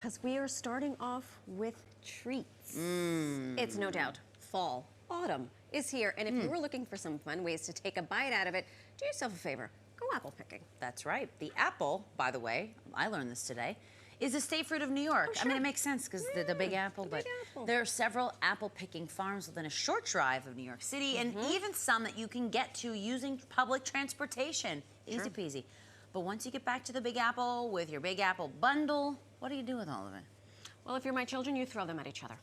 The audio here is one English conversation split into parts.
Because we are starting off with treats. It's no doubt fall, autumn is here, and if you were looking for some fun ways to take a bite out of it, do yourself a favor, go apple picking. That's right. The apple, by the way, I learned this today, is a state fruit of New York. I mean, it makes sense because the Big Apple, but there are several apple picking farms within a short drive of New York City, and even some that you can get to using public transportation. Easy peasy. But once you get back to the Big Apple with your Big Apple bundle, what do you do with all of it? Well, if you're my children, you throw them at each other.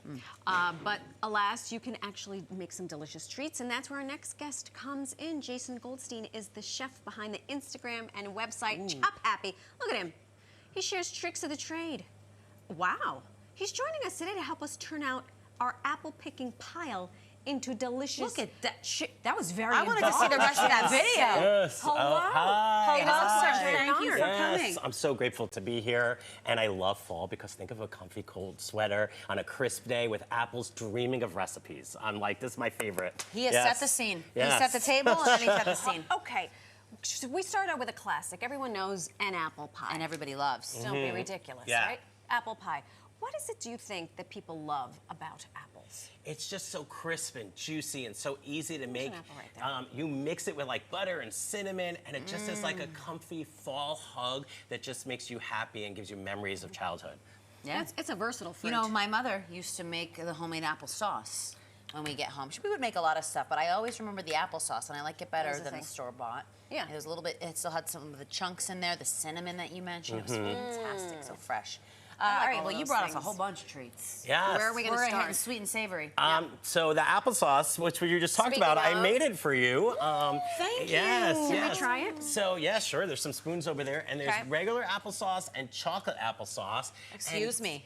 But alas, you can actually make some delicious treats, and that's where our next guest comes in. Jason Goldstein is the chef behind the Instagram and website Chop Happy. Look at him. He shares tricks of the trade. Wow. He's joining us today to help us turn out our apple picking pile into delicious. Look at that. That was very I wanted to see the rest of that video. Yes. Hello. Hi. Thank you for coming. I'm so grateful to be here, and I love fall because think of a comfy cold sweater on a crisp day with apples dreaming of recipes. I'm like, this is my favorite. He has set the scene. Yes. He set the table and he set the scene. Okay. So we start out with a classic. Everyone knows an apple pie. And everybody loves. Don't be ridiculous, Yeah. right? Apple pie. What is it, do you think, that people love about apples? It's just so crisp and juicy and so easy to make. an apple right there. You mix it with like butter and cinnamon, and it just is like a comfy fall hug that just makes you happy and gives you memories of childhood. Yeah. It's a versatile fruit. You know, my mother used to make the homemade applesauce when we get home. We would make a lot of stuff, but I always remember the applesauce, and I like it better the than the thing. store-bought. Yeah. It was a little bit, it still had some of the chunks in there, the cinnamon that you mentioned. It was fantastic, so fresh. All right, all well, you those brought us a things. whole bunch of treats. Yes. Where are we going We're to start? hitting sweet and savory. So the applesauce, which you just talked Speaking about, I of- made it for you. Thank Yes, you. Can yes. we try it? So yeah, sure. There's some spoons over there, and there's Okay. regular applesauce and chocolate applesauce. Excuse And me.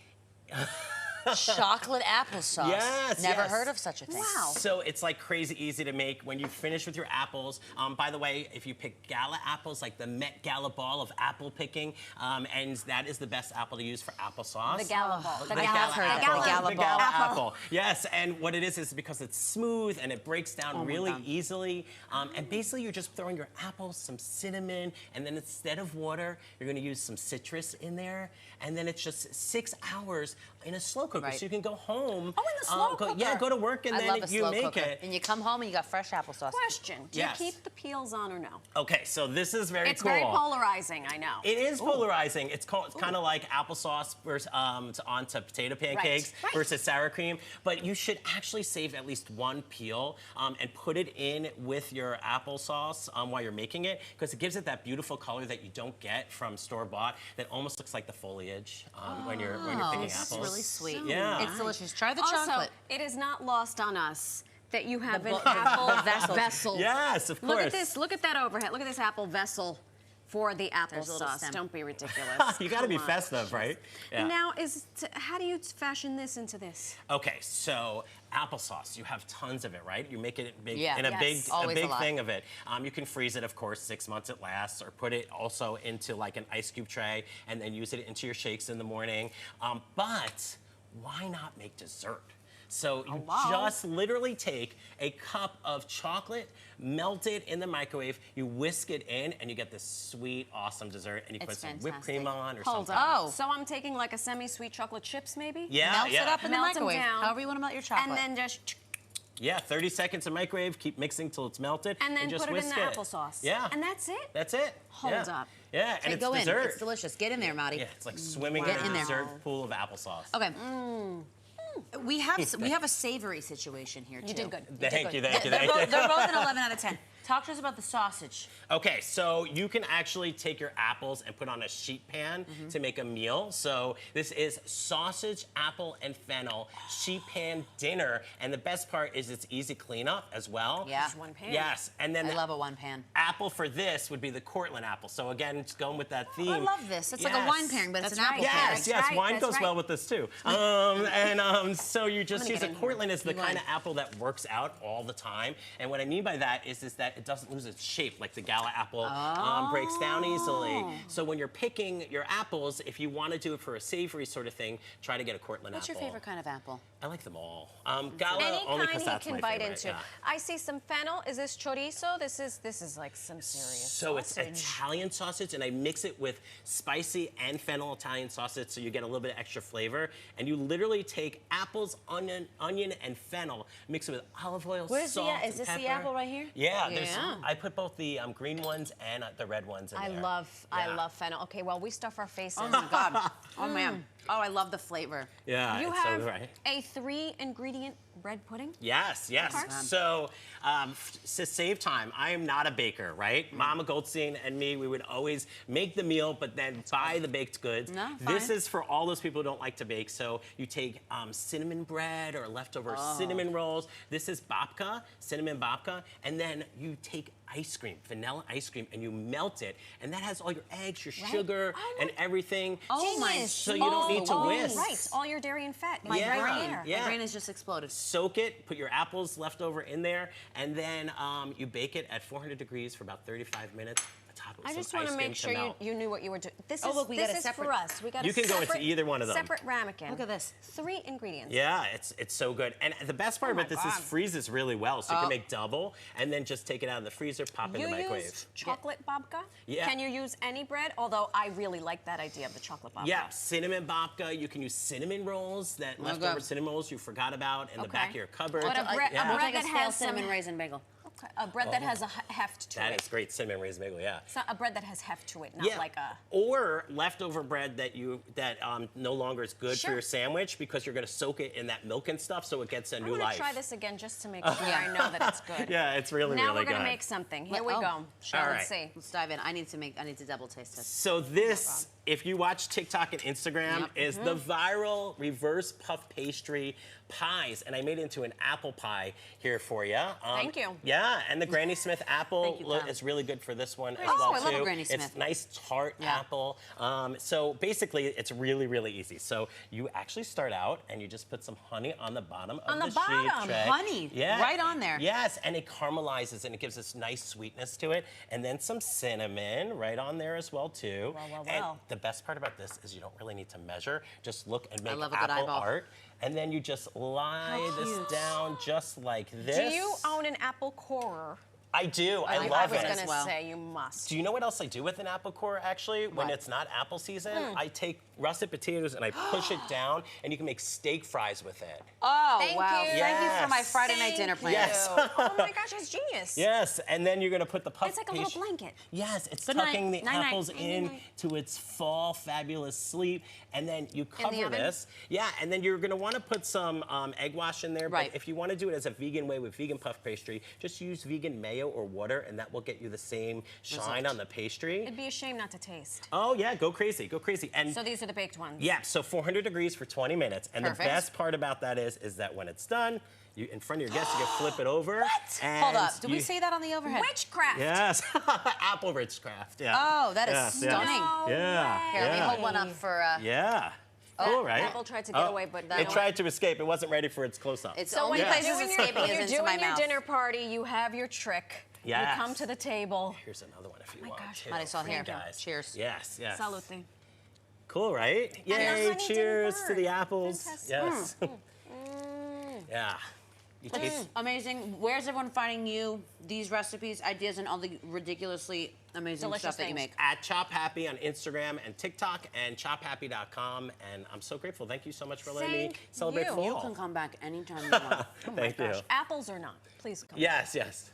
Chocolate applesauce. Yes, Never yes. heard of such a thing. Wow. So it's like crazy easy to make when you finish with your apples. By the way, if you pick gala apples, like the Met Gala ball of apple picking, and that is the best apple to use for applesauce. The Gala ball. The Gala apple. apple. The Gala The ball. Gala apple. Yes, and what it is because it's smooth and it breaks down really God. easily. And basically, you're just throwing your apples, some cinnamon, and then instead of water, you're going to use some citrus in there. And then it's just 6 hours in a slow cooker, Right. so you can go home. Oh, in the slow cooker. Yeah, go to work and I love then a you slow make cooker. it. And you come home and you got fresh applesauce. Question. Do Yes. you keep the peels on or no? Okay, so this is very It's cool. very polarizing, I know. It is polarizing. It's kind of like applesauce versus, onto potato pancakes Right. versus sour cream. But you should actually save at least one peel and put it in with your applesauce while you're making it, because it gives it that beautiful color that you don't get from store bought. That almost looks like the foliage when you're picking This apples. is really sweet. Yeah. It's delicious. Try the Also, chocolate. it is not lost on us that you have an The apple vessel. Yes, of course. Look at this. Look at that overhead. Look at this apple vessel for the There's a little applesauce. stem. Don't be ridiculous. You got to be Come on. festive, right? Yeah. Now, how do you fashion this into this? Okay, so applesauce, you have tons of it, right? You make it big, Yeah. in a Yes. Always a big lot. thing of it. You can freeze it, of course, 6 months it lasts, or put it also into like an ice cube tray and then use it into your shakes in the morning. But why not make dessert? So you just literally take a cup of chocolate, melt it in the microwave, you whisk it in, and you get this sweet, awesome dessert, and you put It's some whipped cream fantastic. on or Hold something. on. Oh. So I'm taking like a semi-sweet chocolate chips, maybe? Yeah, Melt yeah. it up in the Melt 'em microwave. down. However you want to melt your chocolate. And then just... Yeah, 30 seconds in microwave, keep mixing till it's melted, And then just put it in whisk the applesauce. Yeah. And that's it? That's it. Hold yeah. up. Yeah, and Okay, it's go dessert. in. It's delicious. Get in there, Maddie. Yeah, it's like swimming Get in a in there. dessert pool of applesauce. Okay. We have a savory situation here too. You did good. Thank you. They're both an 11 out of 10. Talk to us about the sausage. Okay, so you can actually take your apples and put on a sheet pan to make a meal. So this is sausage, apple, and fennel sheet pan dinner. And the best part is it's easy cleanup as well. Yeah. Just one pan. Yes, and then I the love a one pan. apple for this would be the Cortland apple. So again, just going with that theme. I love this. It's like a Yes. wine pairing, but it's That's an apple right. pairing. Yes, That's yes, right, wine that's goes right. well with this too. So you just gonna use get a in here. Cortland is the You kind would. of apple that works out all the time. And what I mean by that is that it doesn't lose its shape, like the Gala apple breaks down easily. So when you're picking your apples, if you want to do it for a savory sort of thing, try to get a Cortland What's apple. your favorite kind of apple? I like them all. Gala Any only kind because he that's can my bite favorite. into. Yeah. I see some fennel. Is this chorizo? This is like some serious So it's sausage. Italian sausage, and I mix it with spicy and fennel Italian sausage, so you get a little bit of extra flavor. And you literally take apples, onion, and fennel, mix it with olive oil, Where's salt, is and this the pepper. apple right here? Yeah, Yeah. I put both the green ones and the red ones in I there. I love fennel. Okay, well, we stuff our faces. Oh my God. Oh man. Oh, I love the flavor. Yeah, You it's have so right. a 3-ingredient bread pudding? Yes, yes. Okay. So to save time, I am not a baker, right? Mama Goldstein and me, we would always make the meal, but then buy the baked goods. No, This fine. is for all those people who don't like to bake. So you take cinnamon bread or leftover cinnamon rolls. This is babka, cinnamon babka, and then you take ice cream, vanilla ice cream, and you melt it, and that has all your eggs, your sugar, and everything. Oh my. Genius. So you don't need to whisk. Right, all your dairy and fat. My Yeah, brain. yeah. My brain has just exploded. Soak it, put your apples left over in there, and then you bake it at 400 degrees for about 35 minutes. Top it with I some just want ice to cream make sure melt. you knew what you were doing. This Oh, is look, we this got a is separate- for us. We got You a can go into separate- either one of them. Separate ramekin. Look at this. 3 ingredients. Yeah, it's so good. And the best part Oh my about this is God. freezes really well. So you can make double and then just take it out of the freezer, pop it in You the microwave. use chocolate babka? Yeah. Can you use any bread? Although I really like that idea of the chocolate babka. Yeah, cinnamon babka. You can use cinnamon rolls, that leftover cinnamon rolls you forgot about in the back of your cupboard. But a bread Yeah. We'll that take a stale has some- cinnamon raisin bagel. Okay, a bread that has a heft to That it. is great, cinnamon raisin bagel, yeah. It's not a bread that has heft to it, not like a. Or leftover bread that no longer is good for Sure. your sandwich because you're going to soak it in that milk and stuff so it gets a I new want life. to try this again just to make sure I know that it's good. Yeah, it's really, Now really we're good. gonna make something. Here Let- we oh. go. All Let's right. see. Let's dive in. I need to double taste this. So this, if you watch TikTok and Instagram, is the viral reverse puff pastry pies, and I made it into an apple pie here for you. Thank you. Yeah, and the Granny Smith apple Thank you, Tom. is really good for this one as Oh, well I love a too. Granny It's Smith. nice tart Yeah. apple. So basically, it's really, really easy. So you actually start out and you just put some honey on the bottom of On the sheet bottom, tray. honey, right on there. Yes, and it caramelizes and it gives this nice sweetness to it, and then some cinnamon right on there as well too. Well. And the best part about this is you don't really need to measure. Just look and make love a good apple eyeball. art, and then you just lie this down just like this. Do you own an apple corer? I do. I I love was it. gonna well. say you must. Do you know what else I do with an apple core, actually? When What? it's not apple season, I take russet potatoes and I push it down, and you can make steak fries with it. Oh, Thank wow. you. Thank you for my Yes. Friday night dinner plan. Yes. Oh my gosh, it's genius. Yes, and then you're gonna put the puff It's like a little blanket. Yes, it's Good night. tucking the Night-night. apples in Night-night. to its fall fabulous sleep, and then you cover oven? this. Yeah, and then you're gonna want to put some egg wash in there. Right. But if you want to do it as a vegan way with vegan puff pastry, just use vegan mayo or water, and that will get you the same shine on the pastry. It'd be a shame not to taste. Oh yeah, go crazy, go crazy. And So these are the baked ones. yeah, so 400 degrees for 20 minutes. And Perfect. the best part about that is that when it's done, you in front of your guests, you can flip it over. What? And Hold up. Did we you- say that on the overhead? Witchcraft. Yes, apple witchcraft. Yeah. Oh, that is Yes, yes. stunning. No Yeah. way. Here, let me Yeah. hold one up for. Yeah. Cool, right? Apple tried to get away, but it tried to escape. It wasn't ready for its close-up. It's So the only when place you're it's doing escaping your, is you're into my doing your mouth. dinner party, you have your trick. Yes. You come to the table. Here's another one if you my want. gosh. too, Marisol, for here. you guys. Cheers. Yes, yes. Salute. Cool, right? the Yay! honey didn't Cheers to burn. the apples. Fantastic. Yes. Yeah. You taste. Amazing. Where's everyone finding you, these recipes, ideas, and all the ridiculously amazing Delicious stuff that you things. make? At Chop Happy on Instagram and TikTok, and chophappy.com. And I'm so grateful. Thank you so much for letting me Thank celebrate you. fall. You can come back anytime you want. Thank you. Apples or not, please come. Yes, yes.